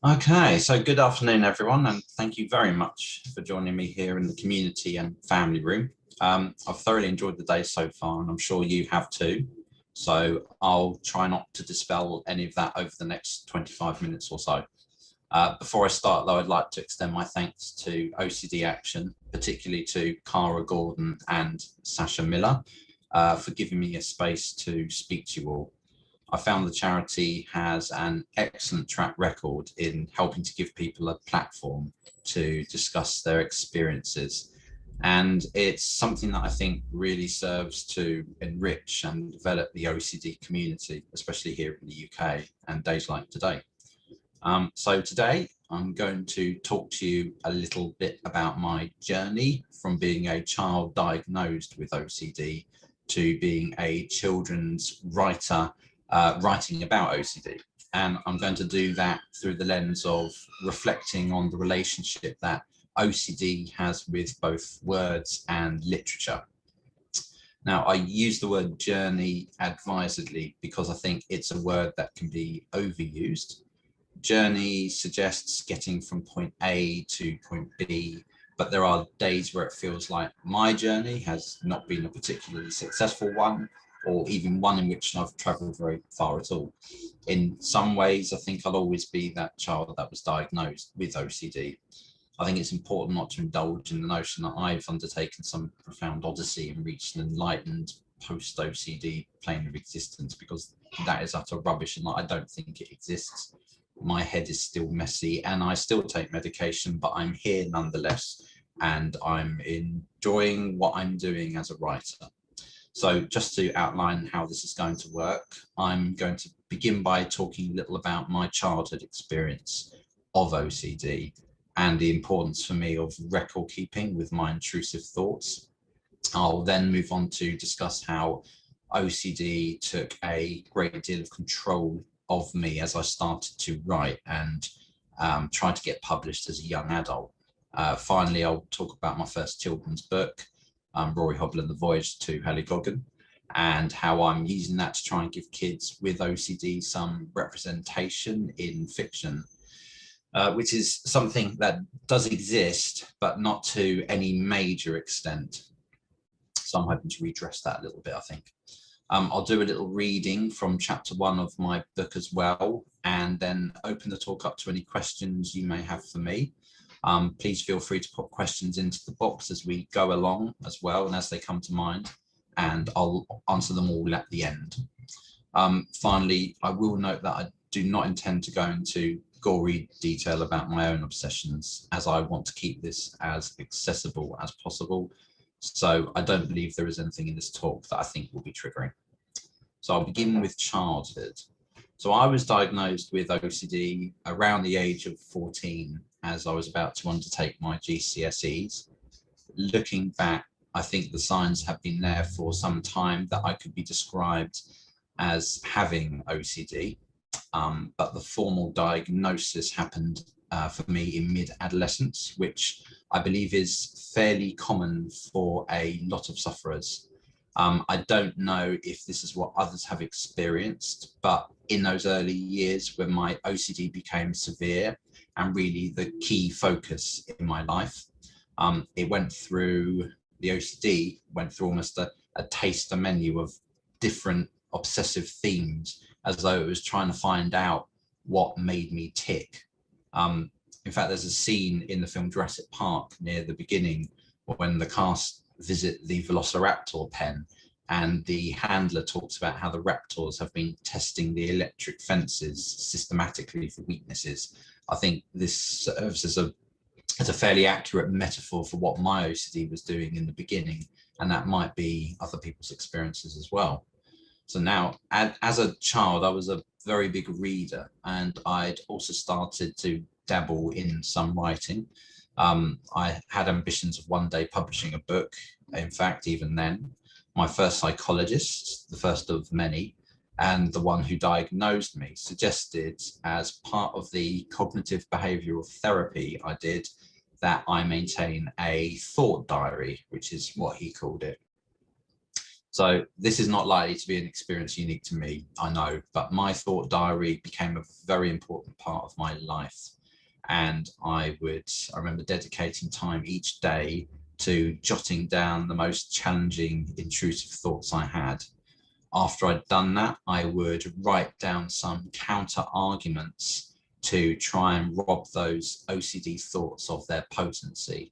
Okay, so good afternoon, everyone, and thank you very much for joining me here in the community and family room. I've thoroughly enjoyed the day so far, and I'm sure you have too. So I'll try not to dispel any of that over the next 25 minutes or so. Before I start, though, I'd like to extend my thanks to OCD Action, particularly to Cara Gordon and Sasha Miller, for giving me a space to speak to you all. I found the charity has an excellent track record in helping to give people a platform to discuss their experiences. And it's something that I think really serves to enrich and develop the OCD community, especially here in the UK and days like today. So today I'm going to talk to you a little bit about my journey from being a child diagnosed with OCD to being a children's writer writing about OCD. And I'm going to do that through the lens of reflecting on the relationship that OCD has with both words and literature. Now, I use the word journey advisedly because I think it's a word that can be overused. Journey suggests getting from point A to point B, but there are days where it feels like my journey has not been a particularly successful one, or even one in which I've traveled very far at all. In some ways, I think I'll always be that child that was diagnosed with OCD. I think it's important not to indulge in the notion that I've undertaken some profound odyssey and reached an enlightened post-OCD plane of existence, because that is utter rubbish and I don't think it exists. My head is still messy and I still take medication, but I'm here nonetheless, and I'm enjoying what I'm doing as a writer. So just to outline how this is going to work, I'm going to begin by talking a little about my childhood experience of OCD and the importance for me of record keeping with my intrusive thoughts. I'll then move on to discuss how OCD took a great deal of control of me as I started to write and tried to get published as a young adult. Finally, I'll talk about my first children's book, Rory Hobble and the Voyage to Haligogen, and how I'm using that to try and give kids with OCD some representation in fiction, which is something that does exist, but not to any major extent. So I'm hoping to redress that a little bit, I think. I'll do a little reading from chapter 1 of my book as well, and then open the talk up to any questions you may have for me. Please feel free to put questions into the box as we go along as well, and as they come to mind, and I'll answer them all at the end. Finally, I will note that I do not intend to go into gory detail about my own obsessions, as I want to keep this as accessible as possible. So I don't believe there is anything in this talk that I think will be triggering. So I'll begin with childhood. So I was diagnosed with OCD around the age of 14 as I was about to undertake my GCSEs. Looking back, I think the signs have been there for some time that I could be described as having OCD, but the formal diagnosis happened for me in mid-adolescence, which I believe is fairly common for a lot of sufferers. I don't know if this is what others have experienced, but in those early years when my OCD became severe and really the key focus in my life, the OCD went through almost a taster menu of different obsessive themes, as though it was trying to find out what made me tick. In fact, there's a scene in the film Jurassic Park near the beginning when the cast visit the Velociraptor pen, and the handler talks about how the raptors have been testing the electric fences systematically for weaknesses. I think this serves as a fairly accurate metaphor for what my OCD was doing in the beginning, and that might be other people's experiences as well. So now, as a child, I was a very big reader, and I'd also started to dabble in some writing. I had ambitions of one day publishing a book. In fact, even then, my first psychologist, the first of many, and the one who diagnosed me, suggested as part of the cognitive behavioral therapy I did that I maintain a thought diary, which is what he called it. So this is not likely to be an experience unique to me, I know, but my thought diary became a very important part of my life. And I remember dedicating time each day to jotting down the most challenging, intrusive thoughts I had. After I'd done that, I would write down some counter arguments to try and rob those OCD thoughts of their potency.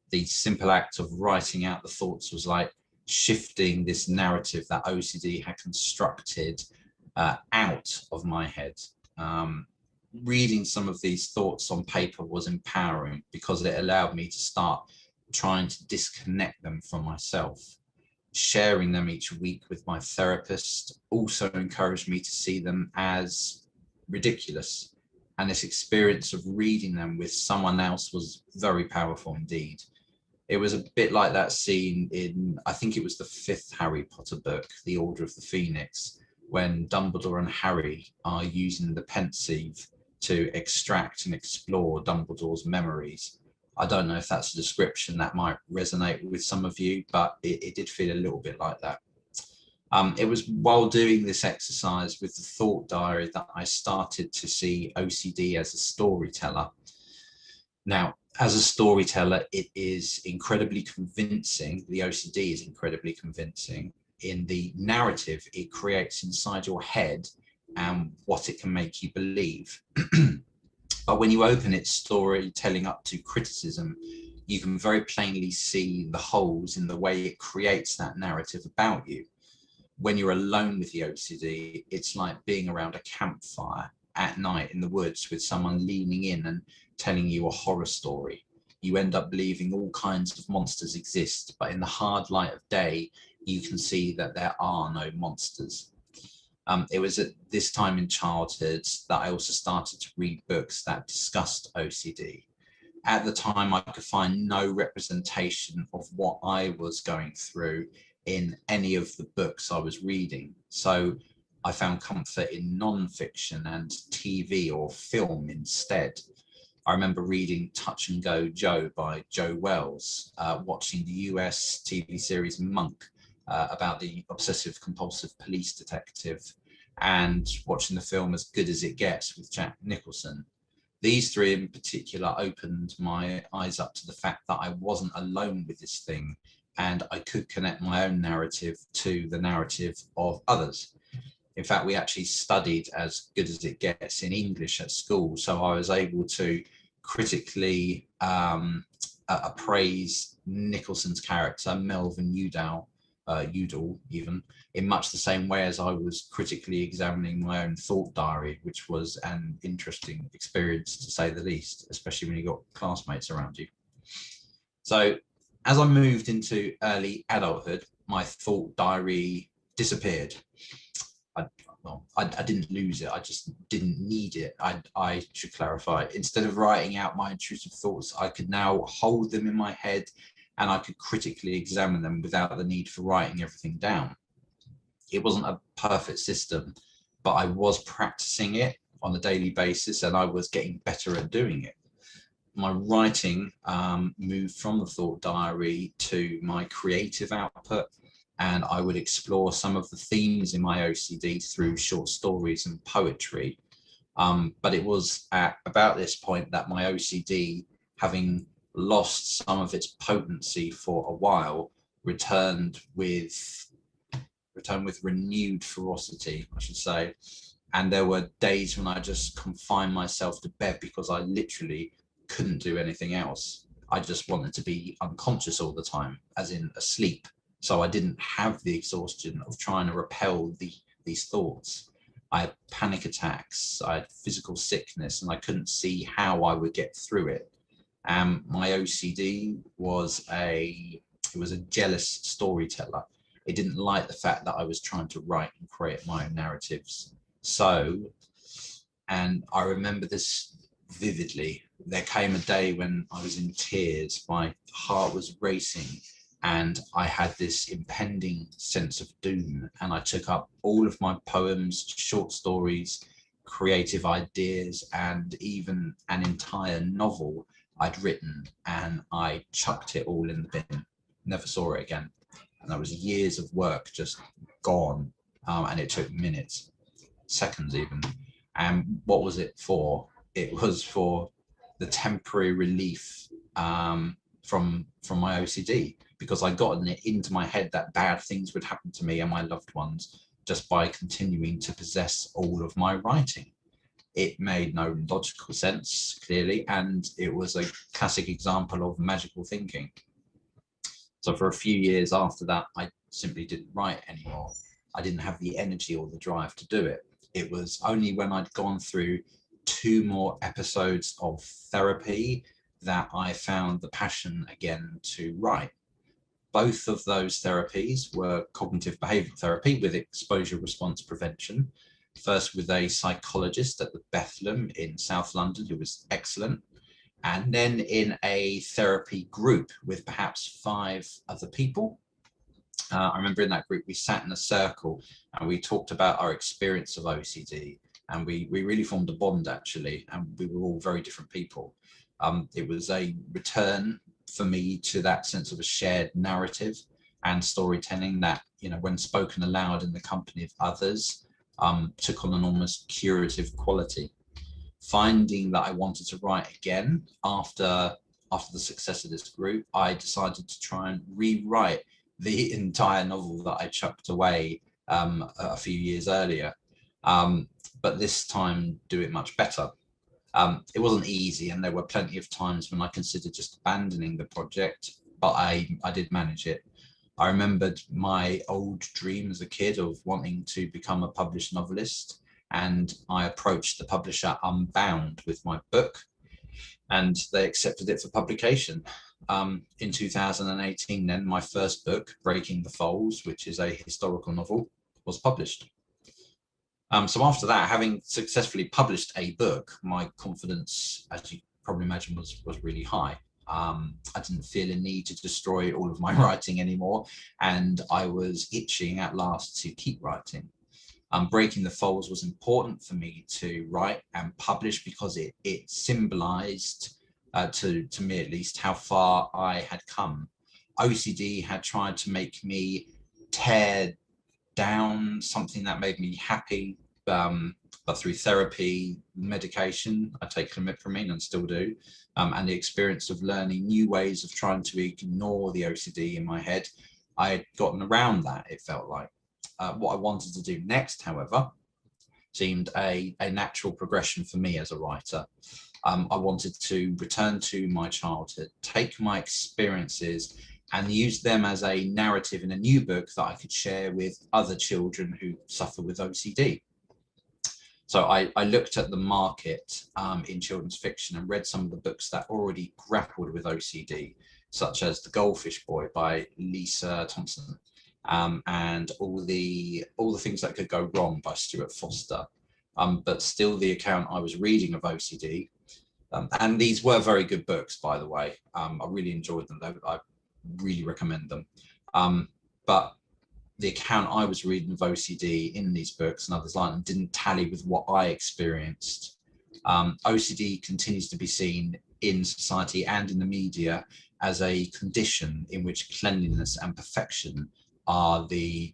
The simple act of writing out the thoughts was like shifting this narrative that OCD had constructed out of my head. Reading some of these thoughts on paper was empowering because it allowed me to start trying to disconnect them from myself. Sharing them each week with my therapist also encouraged me to see them as ridiculous. And this experience of reading them with someone else was very powerful indeed. It was a bit like that scene in, I think it was the 5th Harry Potter book, The Order of the Phoenix, when Dumbledore and Harry are using the pensieve to extract and explore Dumbledore's memories. I don't know if that's a description that might resonate with some of you, but it did feel a little bit like that. It was while doing this exercise with the thought diary that I started to see OCD as a storyteller. Now, as a storyteller, it is incredibly convincing. The OCD is incredibly convincing in the narrative it creates inside your head and what it can make you believe. But when you open its storytelling up to criticism, you can very plainly see the holes in the way it creates that narrative about you. When you're alone with the OCD, it's like being around a campfire at night in the woods with someone leaning in and telling you a horror story. You end up believing all kinds of monsters exist, but in the hard light of day, you can see that there are no monsters. It was at this time in childhood that I also started to read books that discussed OCD. At the time, I could find no representation of what I was going through in any of the books I was reading. So I found comfort in non-fiction and TV or film instead. I remember reading Touch and Go Joe by Joe Wells, watching the US TV series Monk, about the obsessive compulsive police detective, and watching the film As Good as It Gets with Jack Nicholson. These three in particular opened my eyes up to the fact that I wasn't alone with this thing, and I could connect my own narrative to the narrative of others. In fact, we actually studied As Good as It Gets in English at school, so I was able to critically appraise Nicholson's character, Melvin Udall even, in much the same way as I was critically examining my own thought diary, which was an interesting experience to say the least, especially when you got classmates around you. So as I moved into early adulthood, my thought diary disappeared. I didn't lose it, I just didn't need it. I should clarify. Instead of writing out my intrusive thoughts, I could now hold them in my head and I could critically examine them without the need for writing everything down. It wasn't a perfect system, but I was practicing it on a daily basis and I was getting better at doing it. My writing moved from the thought diary to my creative output, and I would explore some of the themes in my OCD through short stories and poetry. But it was at about this point that my OCD, having lost some of its potency for a while, returned with renewed ferocity, I should say. And there were days when I just confined myself to bed because I literally couldn't do anything else. I just wanted to be unconscious all the time, as in asleep. So I didn't have the exhaustion of trying to repel these thoughts. I had panic attacks, I had physical sickness, and I couldn't see how I would get through it. My OCD was a jealous storyteller. It didn't like the fact that I was trying to write and create my own narratives. So, and I remember this vividly, there came a day when I was in tears, my heart was racing, and I had this impending sense of doom, and I took up all of my poems, short stories, creative ideas, and even an entire novel I'd written, and I chucked it all in the bin, never saw it again. And that was years of work just gone. And it took minutes, seconds even. And what was it for? It was for the temporary relief from my OCD, because I'd gotten it into my head that bad things would happen to me and my loved ones just by continuing to possess all of my writing. It made no logical sense, clearly, and it was a classic example of magical thinking. So for a few years after that, I simply didn't write anymore. I didn't have the energy or the drive to do it. It was only when I'd gone through 2 more episodes of therapy that I found the passion again to write. Both of those therapies were cognitive behavioral therapy with exposure response prevention. First with a psychologist at the Bethlehem in South London, who was excellent. And then in a therapy group with perhaps 5 other people. I remember in that group, we sat in a circle and we talked about our experience of OCD. And we really formed a bond, actually, and we were all very different people. It was a return for me to that sense of a shared narrative and storytelling that, you know, when spoken aloud in the company of others, took on an almost curative quality. Finding that I wanted to write again after the success of this group, I decided to try and rewrite the entire novel that I chucked away a few years earlier. But this time do it much better. It wasn't easy, and there were plenty of times when I considered just abandoning the project, but I did manage it. I remembered my old dream as a kid of wanting to become a published novelist, and I approached the publisher Unbound with my book, and they accepted it for publication. In 2018, then my first book, Breaking the Folds, which is a historical novel, was published. So after that, having successfully published a book, my confidence, as you probably imagine, was really high. I didn't feel a need to destroy all of my writing anymore, and I was itching at last to keep writing. Breaking the Folds was important for me to write and publish because it symbolized, to me at least, how far I had come. OCD had tried to make me tear down something that made me happy, but through therapy, medication, I take clomipramine and still do, and the experience of learning new ways of trying to ignore the OCD in my head, I had gotten around that, it felt like. What I wanted to do next, however, seemed a natural progression for me as a writer. I wanted to return to my childhood, take my experiences and use them as a narrative in a new book that I could share with other children who suffer with OCD. So I looked at the market in children's fiction and read some of the books that already grappled with OCD, such as The Goldfish Boy by Lisa Thompson, and all the things that could go wrong by Stuart Foster. But still the account I was reading of OCD, and these were very good books, by the way. I really enjoyed them. I really recommend them. But the account I was reading of OCD in these books and others like them didn't tally with what I experienced. OCD continues to be seen in society and in the media as a condition in which cleanliness and perfection are the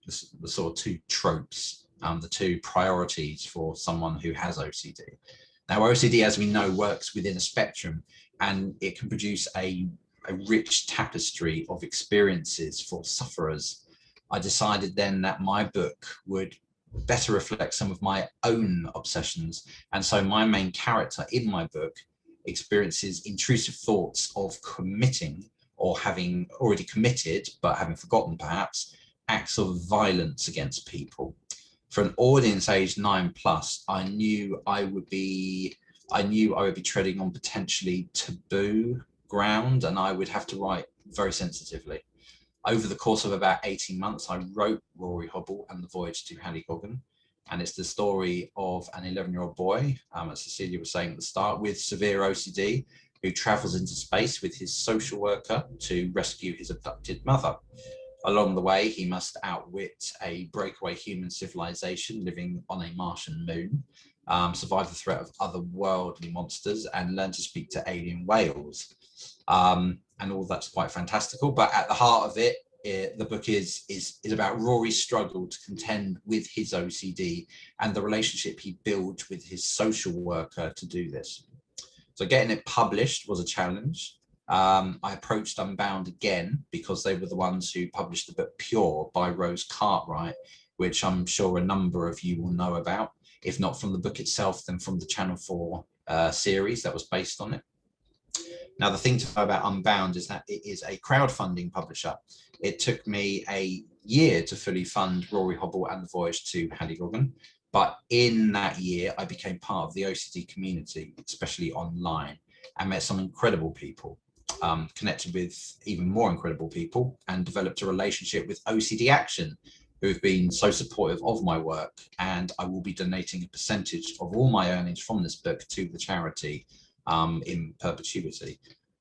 sort of two tropes, the 2 priorities for someone who has OCD. Now, OCD, as we know, works within a spectrum, and it can produce a rich tapestry of experiences for sufferers. I decided then that my book would better reflect some of my own obsessions. And so my main character in my book experiences intrusive thoughts of committing, or having already committed, but having forgotten perhaps, acts of violence against people. For an audience aged 9+, I knew I would be treading on potentially taboo ground, and I would have to write very sensitively. Over the course of about 18 months, I wrote Rory Hobble and the Voyage to Haligogen, and it's the story of an 11-year-old boy, as Cecilia was saying at the start, with severe OCD, who travels into space with his social worker to rescue his abducted mother. Along the way, he must outwit a breakaway human civilization living on a Martian moon, survive the threat of otherworldly monsters, and learn to speak to alien whales. And all that's quite fantastical, but at the heart of it the book is about Rory's struggle to contend with his OCD and the relationship he built with his social worker to do this. So getting it published was a challenge. I approached Unbound again because they were the ones who published the book Pure by Rose Cartwright, which I'm sure a number of you will know about, if not from the book itself, then from the Channel 4 series that was based on it. Now, the thing to know about Unbound is that it is a crowdfunding publisher. It took me a year to fully fund Rory Hobble and the Voyage to Haligogen, but in that year, I became part of the OCD community, especially online, and met some incredible people, connected with even more incredible people, and developed a relationship with OCD Action, who have been so supportive of my work. And I will be donating a percentage of all my earnings from this book to the charity in perpetuity.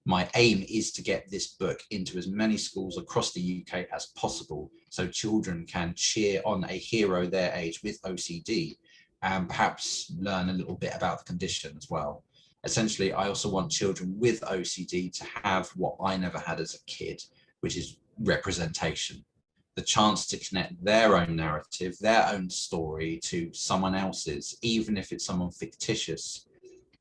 My aim is to get this book into as many schools across the UK as possible, so children can cheer on a hero their age with OCD and perhaps learn a little bit about the condition as well. Essentially, I also want children with OCD to have what I never had as a kid, which is representation. The chance to connect their own narrative, their own story to someone else's, even if it's someone fictitious.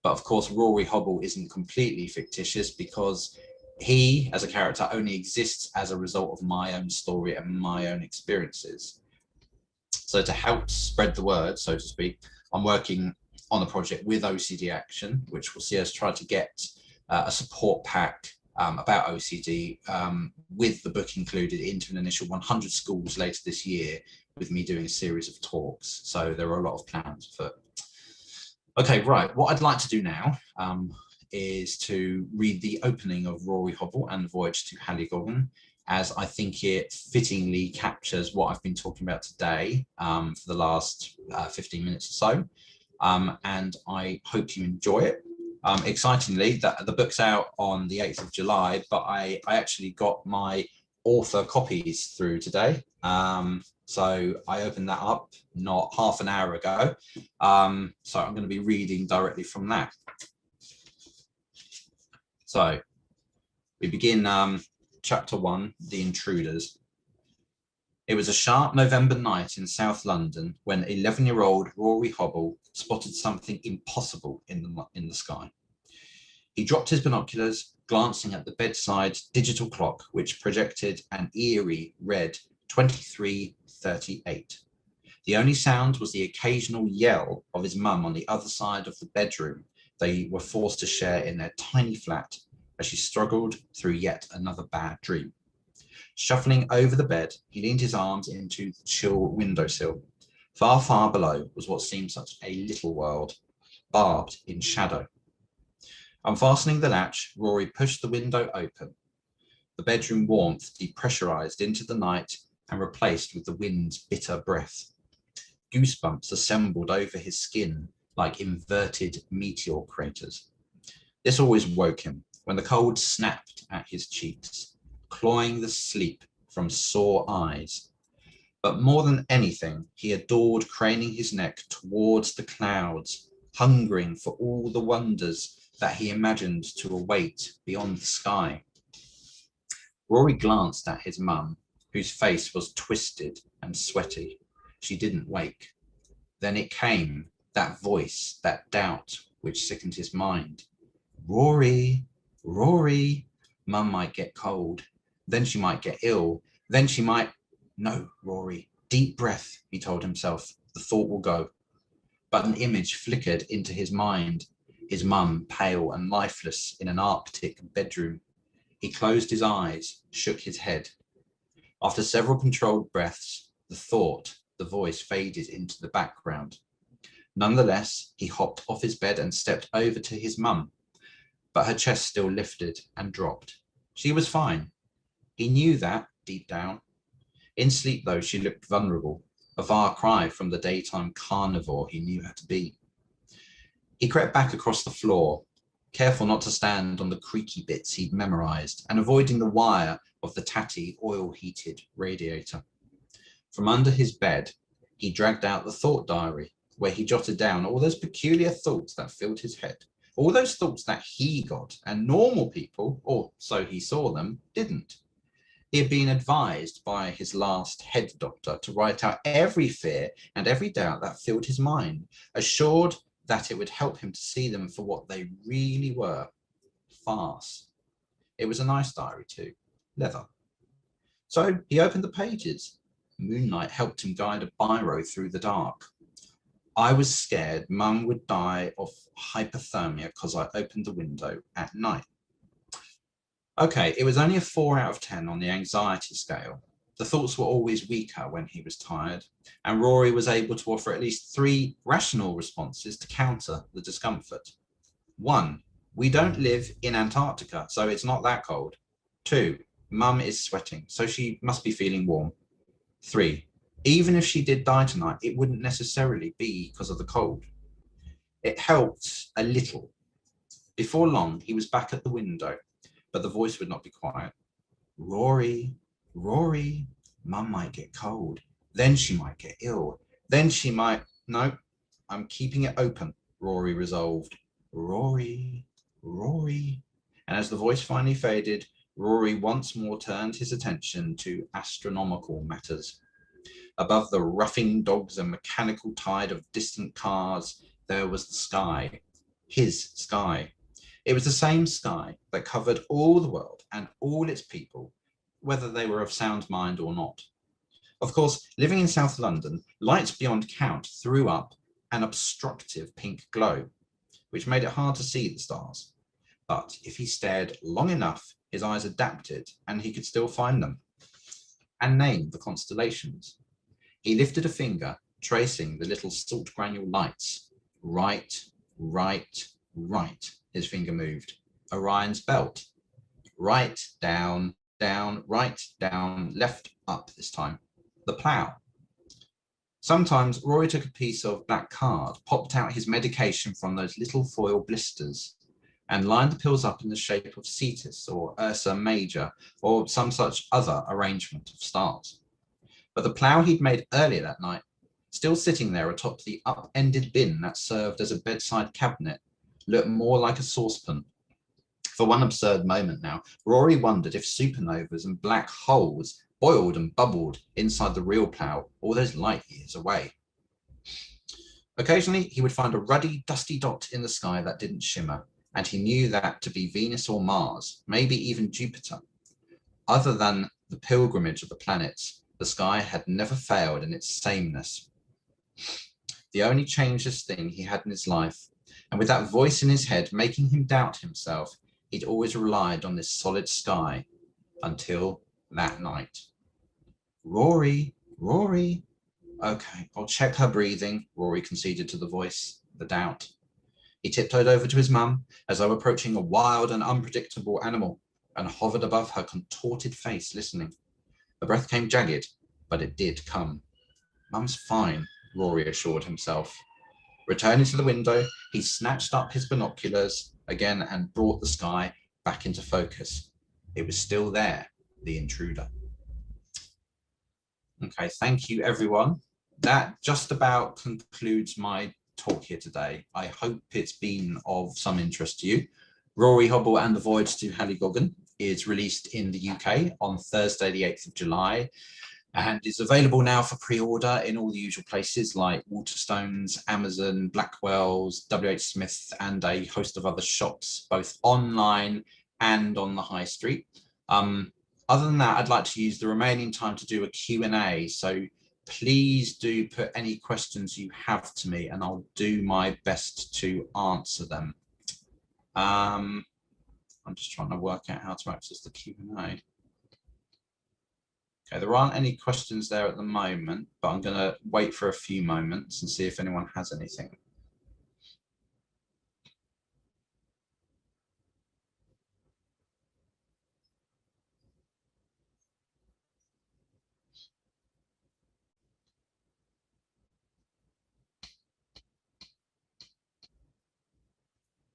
But of course, Rory Hobble isn't completely fictitious because he, as a character, only exists as a result of my own story and my own experiences. So to help spread the word, so to speak, I'm working on a project with OCD Action, which will see us try to get a support pack about OCD with the book included into an initial 100 schools later this year, with me doing a series of talks. So there are a lot of plans for. Okay, right. What I'd like to do now is to read the opening of Rory Hobble and the Voyage to Haligogen, as I think it fittingly captures what I've been talking about today for the last 15 minutes or so. And I hope you enjoy it. Excitingly, the book's out on the 8th of July, but I actually got my author copies through today. So I opened that up not half an hour ago. So I'm going to be reading directly from that. So we begin chapter 1, The Intruders. It was a sharp November night in South London when 11-year-old Rory Hobble spotted something impossible in the sky. He dropped his binoculars, glancing at the bedside digital clock, which projected an eerie red 23:38. The only sound was the occasional yell of his mum on the other side of the bedroom they were forced to share in their tiny flat as she struggled through yet another bad dream. Shuffling over the bed, he leaned his arms into the chill windowsill. Far, far below was what seemed such a little world, barbed in shadow. Unfastening the latch, Rory pushed the window open. The bedroom warmth depressurized into the night and replaced with the wind's bitter breath. Goosebumps assembled over his skin like inverted meteor craters. This always woke him when the cold snapped at his cheeks, clawing the sleep from sore eyes. But more than anything, he adored craning his neck towards the clouds, hungering for all the wonders that he imagined to await beyond the sky. Rory glanced at his mum, whose face was twisted and sweaty. She didn't wake. Then it came, that voice, that doubt, which sickened his mind. Rory, Rory, Mum might get cold. Then she might get ill. Then she might... No, Rory, deep breath, he told himself. The thought will go. But an image flickered into his mind. His mum, pale and lifeless, in an Arctic bedroom. He closed his eyes, shook his head. After several controlled breaths, the thought, the voice faded into the background. Nonetheless, he hopped off his bed and stepped over to his mum, but her chest still lifted and dropped. She was fine. He knew that deep down. In sleep, though, she looked vulnerable, a far cry from the daytime carnivore he knew her to be. He crept back across the floor, careful not to stand on the creaky bits he'd memorized and avoiding the wire of the tatty, oil-heated radiator. From under his bed, he dragged out the thought diary, where he jotted down all those peculiar thoughts that filled his head, all those thoughts that he got and normal people, or so he saw them, didn't. He had been advised by his last head doctor to write out every fear and every doubt that filled his mind, assured that it would help him to see them for what they really were: farce. It was a nice diary too, leather. So he opened the pages. Moonlight helped him guide a biro through the dark. I was scared Mum would die of hypothermia because I opened the window at night. Okay, it was only a 4 out of 10 on the anxiety scale. The thoughts were always weaker when he was tired, and Rory was able to offer at least 3 rational responses to counter the discomfort. 1, we don't live in Antarctica, so it's not that cold. 2, Mum is sweating, so she must be feeling warm. 3, even if she did die tonight, it wouldn't necessarily be because of the cold. It helped a little. Before long, he was back at the window, but the voice would not be quiet. Rory, Rory, Mum might get cold. Then she might get ill. Then she might... No, I'm keeping it open, Rory resolved. Rory, Rory. And as the voice finally faded, Rory once more turned his attention to astronomical matters. Above the roughing dogs and mechanical tide of distant cars, there was the sky, his sky. It was the same sky that covered all the world and all its people, whether they were of sound mind or not. Of course, living in South London, lights beyond count threw up an obstructive pink glow, which made it hard to see the stars. But if he stared long enough, his eyes adapted and he could still find them and name the constellations. He lifted a finger, tracing the little salt granule lights. Right, right, right, his finger moved. Orion's belt. Right, down, down, right, down, left, up this time. The plough. Sometimes Rory took a piece of black card, popped out his medication from those little foil blisters, and lined the pills up in the shape of Cetus or Ursa Major or some such other arrangement of stars. But the plough he'd made earlier that night, still sitting there atop the up-ended bin that served as a bedside cabinet, looked more like a saucepan. For one absurd moment now, Rory wondered if supernovas and black holes boiled and bubbled inside the real plough all those light years away. Occasionally, he would find a ruddy, dusty dot in the sky that didn't shimmer, and he knew that to be Venus or Mars, maybe even Jupiter. Other than the pilgrimage of the planets, the sky had never failed in its sameness. The only changeless thing he had in his life, and with that voice in his head making him doubt himself, he'd always relied on this solid sky until that night. Rory, Rory. Okay, I'll check her breathing, Rory conceded to the voice, the doubt. He tiptoed over to his mum, as though approaching a wild and unpredictable animal, and hovered above her contorted face, listening. The breath came jagged, but it did come. Mum's fine, Rory assured himself. Returning to the window, he snatched up his binoculars again and brought the sky back into focus. It was still there, the intruder. Okay, thank you, everyone. That just about concludes my talk here today. I hope it's been of some interest to you. Rory Hobble and the Voyage to Haligogen is released in the UK on Thursday, the 8th of July, and is available now for pre-order in all the usual places like Waterstones, Amazon, Blackwell's, WH Smith, and a host of other shops, both online and on the high street. Other than that, I'd like to use the remaining time to do a Q&A. So please do put any questions you have to me, and I'll do my best to answer them. I'm just trying to work out how to access the Q&A. Okay, there aren't any questions there at the moment, but I'm going to wait for a few moments and see if anyone has anything.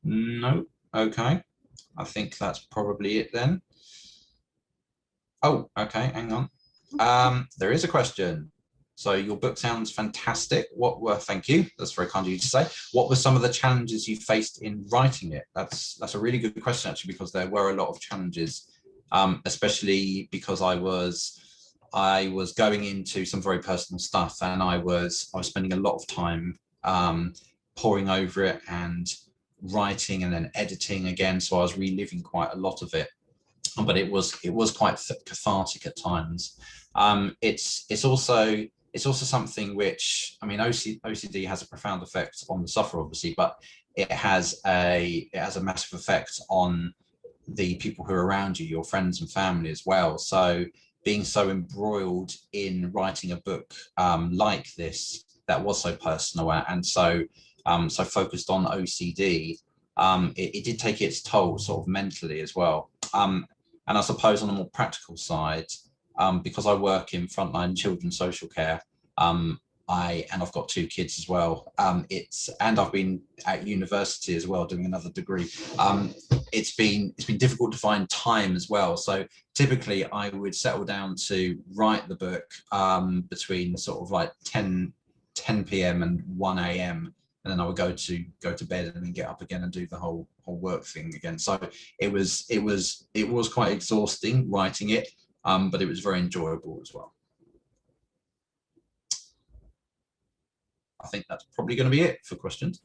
No, okay. I think that's probably it then. Oh, okay, hang on. There is a question. So your book sounds fantastic. What were, thank you, that's very kind of you to say. What were some of the challenges you faced in writing it? That's a really good question, actually, because there were a lot of challenges especially because I was going into some very personal stuff, and I was spending a lot of time poring over it and writing and then editing again. So I was reliving quite a lot of it, but it was quite cathartic at times. It's also something which, I mean, OCD has a profound effect on the sufferer, obviously, but it has a massive effect on the people who are around you, your friends and family as well. So being so embroiled in writing a book like this, that was so personal and so focused on OCD, it did take its toll sort of mentally as well. And I suppose on a more practical side, because I work in frontline children's social care, I've got 2 kids as well. And I've been at university as well doing another degree. It's been difficult to find time as well. So typically I would settle down to write the book between sort of like 10 p.m. and 1 a.m. and then I would go to bed and then get up again and do the whole work thing again. So it was quite exhausting writing it, but it was very enjoyable as well. I think that's probably going to be it for questions.